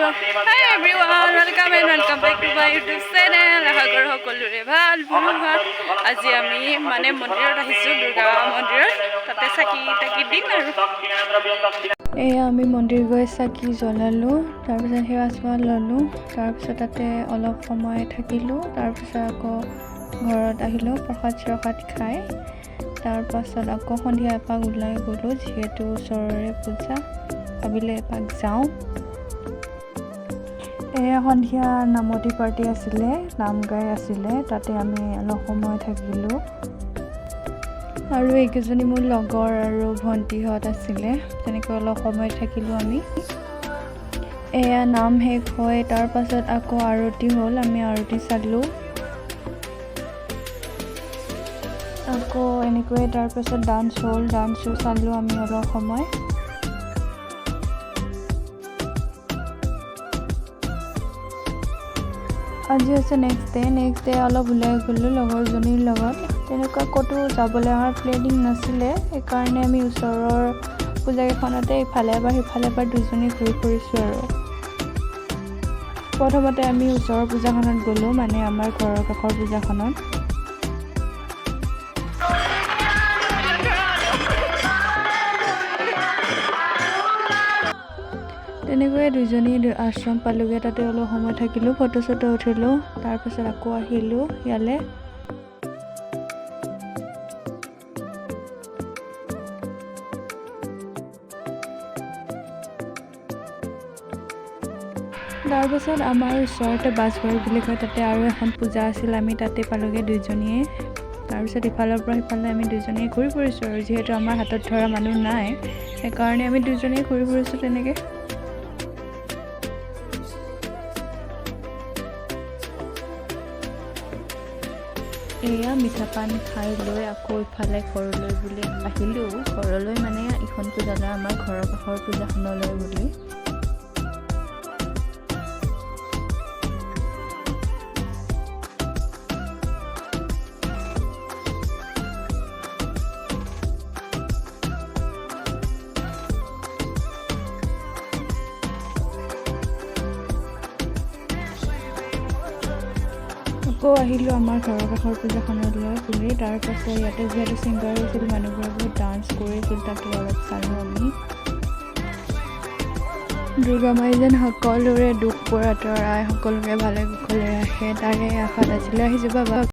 Hi everyone, welcome back to my YouTube channel. আশা কৰোঁ সকলোৰে ভাল ভাল। আজি আমি মানে মন্দিৰত আহিছো, দুৰ্গা মন্দিৰত। তাতে চাকি দিম আৰু আমি মন্দিৰ গৈ চাকি জ্বলালোঁ, তাৰপিছত সেৱা চেৱা ল'লোঁ, তাৰপিছত তাতে অলপ সময় থাকিলোঁ, তাৰপিছত আকৌ ঘৰত আহিলোঁ প্ৰসাদ খাই। তাৰপাছত আকৌ সন্ধিয়া এপাক ওলাই গ'লোঁ, যিহেতু ওচৰৰে পূজা, ভাবিলে এপাক যাওঁ। সন্ধিয়া নামতি পাৰ্টি আছিলে, নাম গাই আছিলে, তাতে আমি অলপ সময় থাকিলোঁ। আৰু এইকেইজনী মোৰ লগৰ আৰু ভণ্টিহঁত আছিলে, তেনেকৈ অলপ সময় থাকিলোঁ আমি। নাম শেষ হয়, তাৰপাছত আকৌ আৰতি হ'ল, আমি আৰতি চালোঁ। আকৌ এনেকৈয়ে তাৰপাছত ডান্স হ'ল, ডান্সো চালোঁ আমি অলপ সময়। আজি হৈছে নেক্সট ডে অলপ ওলাই গ'লোঁ লগৰজনীৰ লগত। তেনেকুৱা ক'তো যাবলৈ আমাৰ প্লেনিং নাছিলে, সেইকাৰণে আমি ওচৰৰ পূজাকেইখনতে ইফালে এবাৰ সিফালে এবাৰ দুজনী ঘূৰি ফুৰিছোঁ আৰু। প্ৰথমতে আমি ওচৰৰ পূজাখনত গ'লোঁ, মানে আমাৰ ঘৰৰ কাষৰ পূজাখনত। তেনেকৈয়ে দুজনী আশ্ৰম পালোঁগৈ, তাতে অলপ সময় থাকিলোঁ, ফটো চটো উঠিলোঁ, তাৰপিছত আকৌ আহিলোঁ ইয়ালৈ। তাৰপিছত আমাৰ ওচৰতে বাছবাৰী বুলি কয়, তাতে আৰু এখন পূজা আছিল, আমি তাতে পালোঁগৈ দুইজনীয়ে। তাৰপিছত ইফালৰ পৰা সিফালে আমি দুইজনীয়ে ঘূৰি ফুৰিছোঁ আৰু, যিহেতু আমাৰ হাতত ধৰা মানুহ নাই, সেইকাৰণে আমি দুইজনীয়ে ঘূৰি ফুৰিছোঁ তেনেকৈ। মিঠা পান খাই লৈ আকৌ ইফালে ঘৰলৈ বুলি আহিলোঁ। ঘৰলৈ মানে ইখন পূজালৈ, আমাৰ ঘৰৰ কাষৰ পূজাখনলৈ বুলি। আকৌ আহিলোঁ আমাৰ ঘৰৰ কাষৰ পূজাখনলৈ বুলি। তাৰপাছত ইয়াতে যিহেতু ছিংগাৰ আছিল, মানুহবোৰে বহুত ডান্স কৰিছিল, তাতে অলপ চালোঁ আমি। দুৰ্গা মাই যেন সকলোৰে দুখবোৰ আঁতৰাই সকলোকে ভালে কুশলে ৰাখে, তাৰে আশাত আছিলে। আহি যাবা।